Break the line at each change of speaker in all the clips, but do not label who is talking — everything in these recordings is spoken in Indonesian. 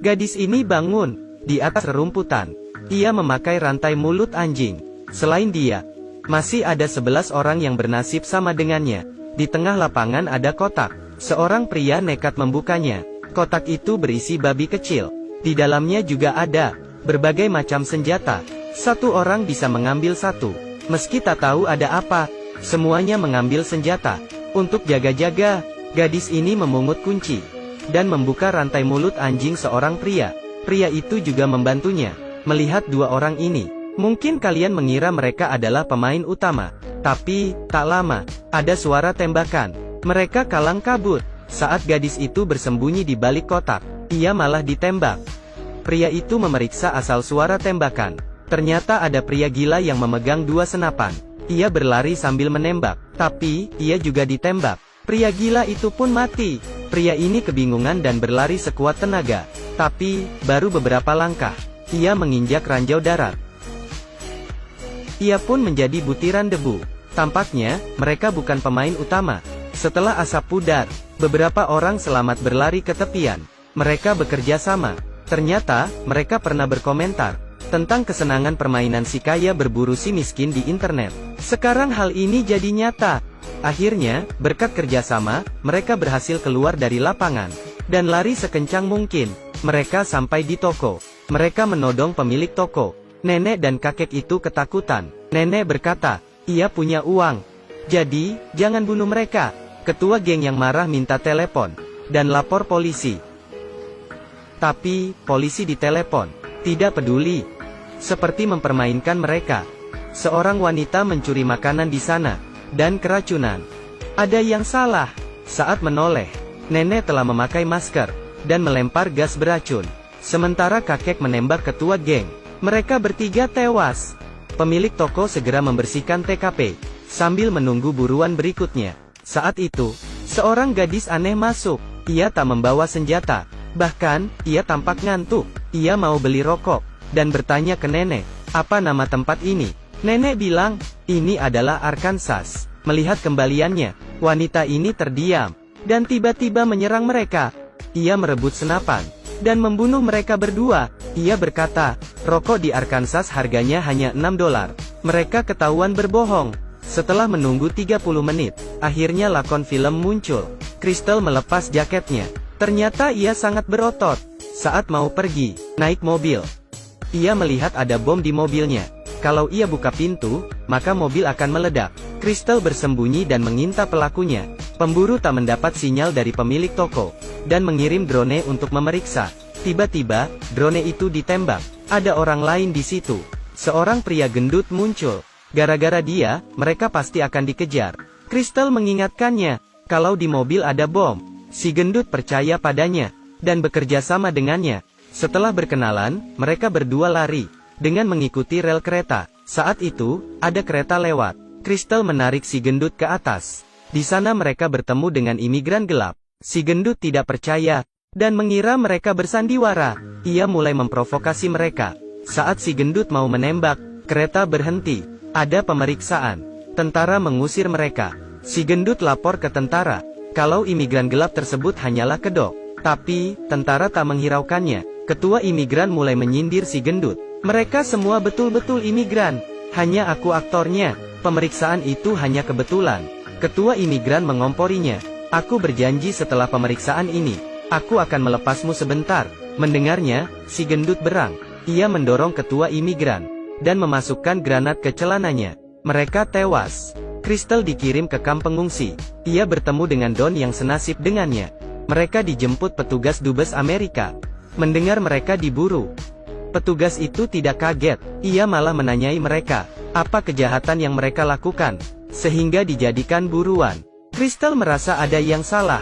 Gadis ini bangun di atas rerumputan. Ia memakai rantai mulut anjing. Selain dia, masih ada 11 orang yang bernasib sama dengannya. Di tengah lapangan ada kotak. Seorang pria nekat membukanya. Kotak itu berisi babi kecil. Di dalamnya juga ada berbagai macam senjata. Satu orang bisa mengambil satu. Meski tak tahu ada apa, semuanya mengambil senjata. Untuk jaga-jaga, gadis ini memungut kunci dan membuka rantai mulut anjing seorang pria. Pria itu juga membantunya. Melihat dua orang ini, mungkin kalian mengira mereka adalah pemain utama. Tapi, tak lama, ada suara tembakan. Mereka kalang kabut. Saat gadis itu bersembunyi di balik kotak, ia malah ditembak. Pria itu memeriksa asal suara tembakan. Ternyata ada pria gila yang memegang 2 senapan. Ia berlari sambil menembak, tapi ia juga ditembak. Pria gila itu pun mati. Pria ini kebingungan dan berlari sekuat tenaga. Tapi, baru beberapa langkah, ia menginjak ranjau darat. Ia pun menjadi butiran debu. Tampaknya, mereka bukan pemain utama. Setelah asap pudar, beberapa orang selamat berlari ke tepian. Mereka bekerja sama. Ternyata, mereka pernah berkomentar tentang kesenangan permainan si kaya berburu si miskin di internet. Sekarang hal ini jadi nyata. Akhirnya, berkat kerjasama, mereka berhasil keluar dari lapangan dan lari sekencang mungkin. Mereka sampai di toko. Mereka menodong pemilik toko. Nenek dan kakek itu ketakutan. Nenek berkata, ia punya uang. Jadi, jangan bunuh mereka. Ketua geng yang marah minta telepon dan lapor polisi. Tapi, polisi ditelepon. Tidak peduli. Seperti mempermainkan mereka. Seorang wanita mencuri makanan di sana, dan keracunan. Ada yang salah. Saat menoleh, nenek telah memakai masker, dan melempar gas beracun. Sementara kakek menembak ketua geng. Mereka bertiga tewas. Pemilik toko segera membersihkan TKP, sambil menunggu buruan berikutnya. Saat itu, seorang gadis aneh masuk. Ia tak membawa senjata. Bahkan, ia tampak ngantuk. Ia mau beli rokok, dan bertanya ke nenek, apa nama tempat ini? Nenek bilang, ini adalah Arkansas. Melihat kembaliannya, wanita ini terdiam, dan tiba-tiba menyerang mereka. Ia merebut senapan, dan membunuh mereka berdua. Ia berkata, rokok di Arkansas harganya hanya $6. Mereka ketahuan berbohong. Setelah menunggu 30 menit, akhirnya lakon film muncul. Crystal melepas jaketnya. Ternyata ia sangat berotot. Saat mau pergi, naik mobil, ia melihat ada bom di mobilnya. Kalau ia buka pintu, maka mobil akan meledak. Crystal bersembunyi dan mengintai pelakunya. Pemburu tak mendapat sinyal dari pemilik toko, dan mengirim drone untuk memeriksa. Tiba-tiba, drone itu ditembak. Ada orang lain di situ. Seorang pria gendut muncul. Gara-gara dia, mereka pasti akan dikejar. Crystal mengingatkannya, kalau di mobil ada bom. Si gendut percaya padanya, dan bekerja sama dengannya. Setelah berkenalan, mereka berdua lari, dengan mengikuti rel kereta. Saat itu, ada kereta lewat. Crystal menarik si gendut ke atas. Di sana mereka bertemu dengan imigran gelap. Si gendut tidak percaya, dan mengira mereka bersandiwara. Ia mulai memprovokasi mereka. Saat si gendut mau menembak, kereta berhenti. Ada pemeriksaan. Tentara mengusir mereka. Si gendut lapor ke tentara, kalau imigran gelap tersebut hanyalah kedok. Tapi, tentara tak menghiraukannya. Ketua imigran mulai menyindir si gendut. Mereka semua betul-betul imigran. Hanya aku aktornya. Pemeriksaan itu hanya kebetulan. Ketua imigran mengomporinya. Aku berjanji setelah pemeriksaan ini, aku akan melepasmu sebentar. Mendengarnya, si gendut berang. Ia mendorong ketua imigran, dan memasukkan granat ke celananya. Mereka tewas. Crystal dikirim ke kamp pengungsi. Ia bertemu dengan Don yang senasib dengannya. Mereka dijemput petugas dubes Amerika. Mendengar mereka diburu, petugas itu tidak kaget. Ia malah menanyai mereka, apa kejahatan yang mereka lakukan, sehingga dijadikan buruan. Crystal merasa ada yang salah,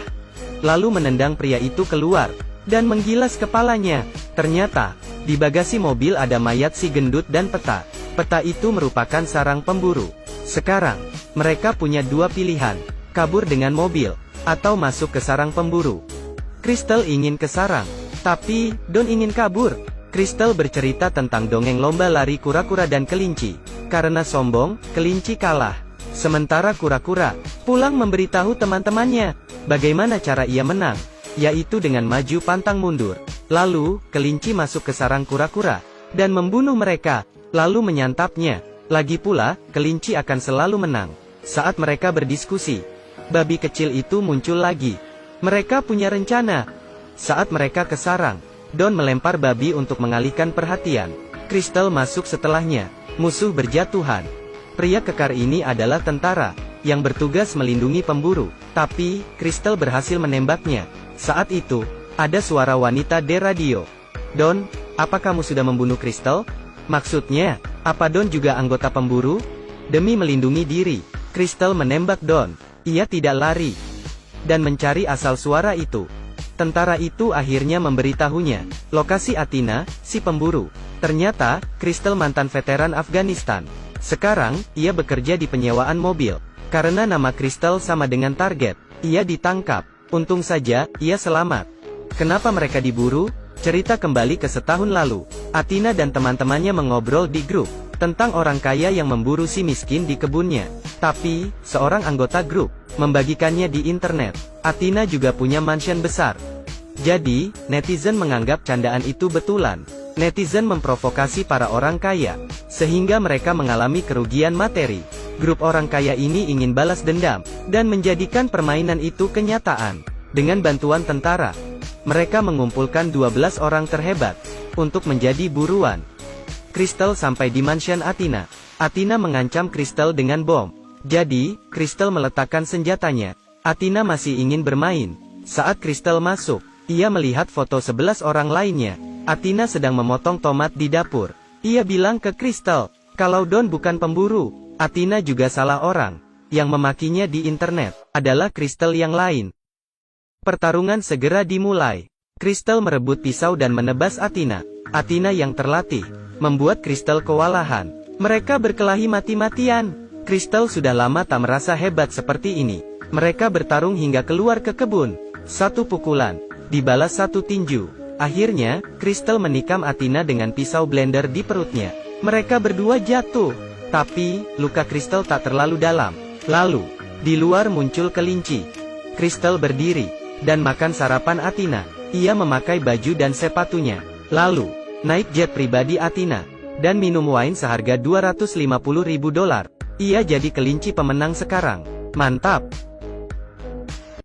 lalu menendang pria itu keluar, dan menggilas kepalanya. Ternyata, di bagasi mobil ada mayat si gendut dan peta. Peta itu merupakan sarang pemburu. Sekarang, mereka punya dua pilihan, kabur dengan mobil, atau masuk ke sarang pemburu. Crystal ingin ke sarang, tapi Don ingin kabur. Crystal bercerita tentang dongeng lomba lari kura-kura dan kelinci. Karena sombong, kelinci kalah. Sementara kura-kura pulang memberitahu teman-temannya bagaimana cara ia menang, yaitu dengan maju pantang mundur. Lalu, kelinci masuk ke sarang kura-kura, dan membunuh mereka, lalu menyantapnya. Lagi pula, kelinci akan selalu menang. Saat mereka berdiskusi, babi kecil itu muncul lagi. Mereka punya rencana. Saat mereka ke sarang, Don melempar babi untuk mengalihkan perhatian. Crystal masuk setelahnya. Musuh berjatuhan. Pria kekar ini adalah tentara, yang bertugas melindungi pemburu. Tapi, Crystal berhasil menembaknya. Saat itu, ada suara wanita di radio. Don, apa kamu sudah membunuh Crystal? Maksudnya, apa Don juga anggota pemburu? Demi melindungi diri, Crystal menembak Don. Ia tidak lari dan mencari asal suara itu. Tentara itu akhirnya memberitahunya lokasi Athena, si pemburu. Ternyata, Crystal mantan veteran Afghanistan. Sekarang, ia bekerja di penyewaan mobil. Karena nama Crystal sama dengan target, ia ditangkap. Untung saja, ia selamat. Kenapa mereka diburu? Cerita kembali ke setahun lalu. Athena dan teman-temannya mengobrol di grup tentang orang kaya yang memburu si miskin di kebunnya. Tapi, seorang anggota grup membagikannya di internet. Athena juga punya mansion besar. Jadi, netizen menganggap candaan itu betulan. Netizen memprovokasi para orang kaya, sehingga mereka mengalami kerugian materi. Grup orang kaya ini ingin balas dendam, dan menjadikan permainan itu kenyataan. Dengan bantuan tentara, mereka mengumpulkan 12 orang terhebat, untuk menjadi buruan. Crystal sampai di mansion Athena. Athena mengancam Crystal dengan bom. Jadi, Crystal meletakkan senjatanya. Athena masih ingin bermain. Saat Crystal masuk, ia melihat foto 11 orang lainnya. Athena sedang memotong tomat di dapur. Ia bilang ke Crystal, kalau Don bukan pemburu, Athena juga salah orang. Yang memakinya di internet, adalah Crystal yang lain. Pertarungan segera dimulai. Crystal merebut pisau dan menebas Athena. Athena yang terlatih, membuat Crystal kewalahan. Mereka berkelahi mati-matian. Crystal sudah lama tak merasa hebat seperti ini. Mereka bertarung hingga keluar ke kebun. Satu pukulan, dibalas satu tinju. Akhirnya, Crystal menikam Athena dengan pisau blender di perutnya. Mereka berdua jatuh. Tapi, luka Crystal tak terlalu dalam. Lalu, di luar muncul kelinci. Crystal berdiri, dan makan sarapan Athena. Ia memakai baju dan sepatunya. Lalu, naik jet pribadi Athena, dan minum wine seharga $250.000. Ia jadi kelinci pemenang sekarang. Mantap!